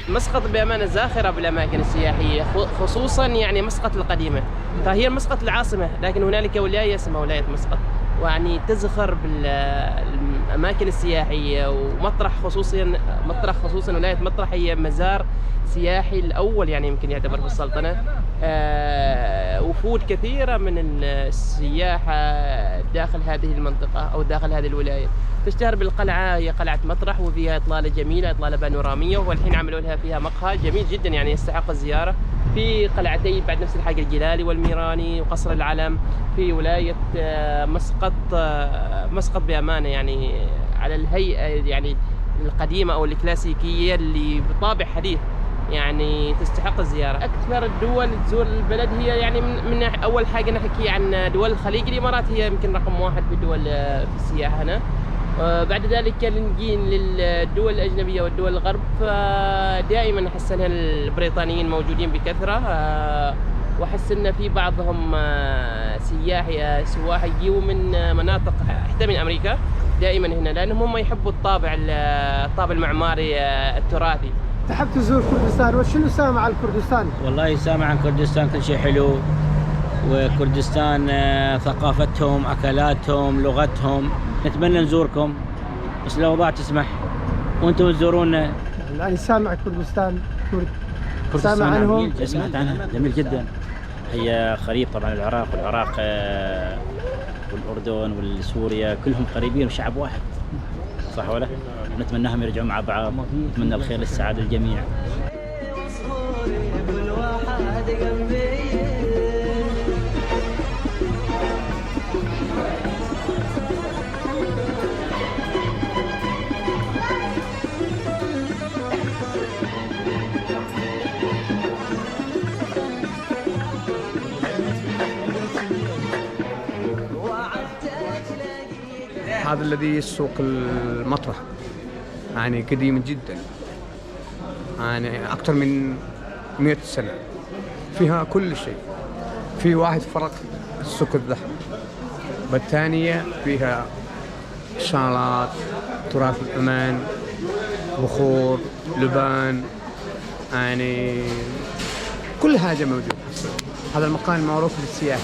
مسقط بأمانة زاخرة بالأماكن السياحية، خصوصا يعني مسقط القديمة، فهي مسقط العاصمة، لكن هنالك ولاية اسمها ولاية مسقط، ويعني تزخر بالأماكن السياحية ومطرح خصوصا ولاية مطرح هي مزار سياحي الأول يعني يمكن يعتبر في السلطنة. وفود كثيرة من السياح داخل هذه المنطقة أو داخل هذه الولاية. تشتهر بالقلعة، هي قلعة مطرح وفيها إطلالة جميلة، إطلالة بانورامية، والحين عملوا لها فيها مقهى جميل جدا يعني يستحق الزيارة. في قلعتين بعد نفس الحاجة، الجلالي والميراني وقصر العلم في ولاية مسقط. مسقط بأمانة يعني على الهيئة يعني القديمة أو الكلاسيكية اللي بطابع حديث، يعني تستحق الزيارة. أكثر الدول تزور البلد هي يعني من أول حاجة نحكي عن دول الخليج، الإمارات هي يمكن رقم واحد في الدول في السياحة هنا. بعد ذلك نجي للدول الأجنبية والدول الغرب، فدائما أحس أن البريطانيين موجودين بكثرة، وأحس أن في بعضهم سواح يجيوا من مناطق حتى من أمريكا دائما هنا، لأنهم هم يحبوا الطابع المعماري التراثي. تحب تزور كردستان، وشنو سامع عن كردستان؟ والله سامع عن كردستان كل شيء حلو، وكردستان ثقافتهم، أكلاتهم، لغتهم. نتمنى نزوركم بس لو ضاع تسمح وانتم تزورونا. يعني سامع كردستان سامع عنهم؟ سمعت عنها، جميل جدا. هي قريب طبعا العراق، والأردن والسوريا كلهم قريبين وشعب واحد، صح ولا؟ نتمناهم يرجعوا مع بعض، نتمنى الخير للسعادة للجميع. هذا الذي السوق المطرح يعني قديم جدا، يعني أكثر من 100 سنة، فيها كل شيء. في واحد فرق السوق الذهب، بالثانية فيها شالات، تراث الأمان، بخور، لبان، يعني كل حاجة موجودة. هذا المكان معروف للسياحة.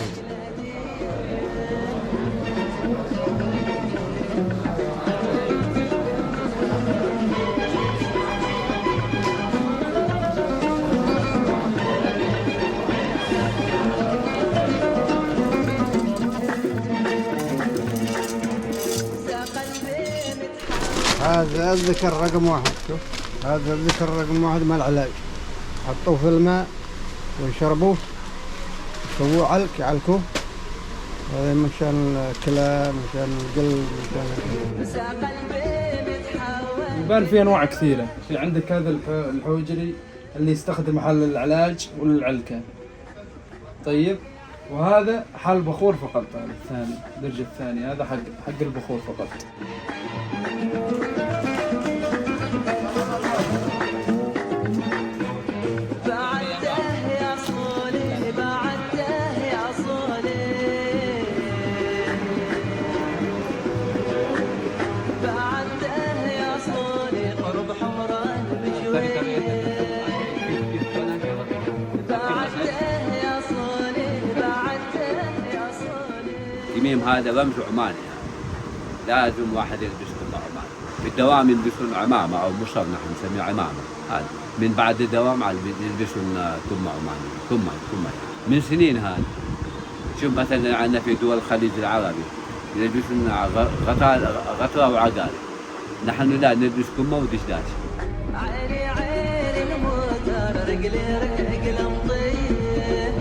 هذا الذكر رقم واحد، شوف هذا الذكر رقم واحد مع العلاج، حطوه في الماء ويشربوه، يسووه علك يعلكوه، هذا مشان الكلى، مشان القلب، مشان يبان في انواع كثيره. في عندك هذا الحوجري اللي يستخدم حل العلاج وللعلكه، طيب، وهذا حل بخور فقط. هذا الثاني، الدرجه الثانيه، هذا حق البخور فقط. التميم هذا رمز عماني، لازم واحد يلبس كم عماني. في الدوام يلبسون عمامة أو مصر، نحن نسميه عمامة. هذا من بعد الدوام يلبسون كم عماني، كم من سنين. هذا شوف مثلا عندنا في دول الخليج العربي يلبسون غطرة وعقال، نحن لا نلبس كمة ودشداش. عيني عيني الموتر رجلي رجل مطير،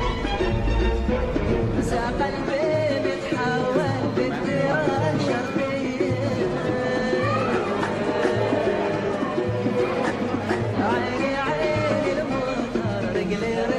مساق قلبي متحول بالديار الشرقية. عيني عيني الموتر رجلي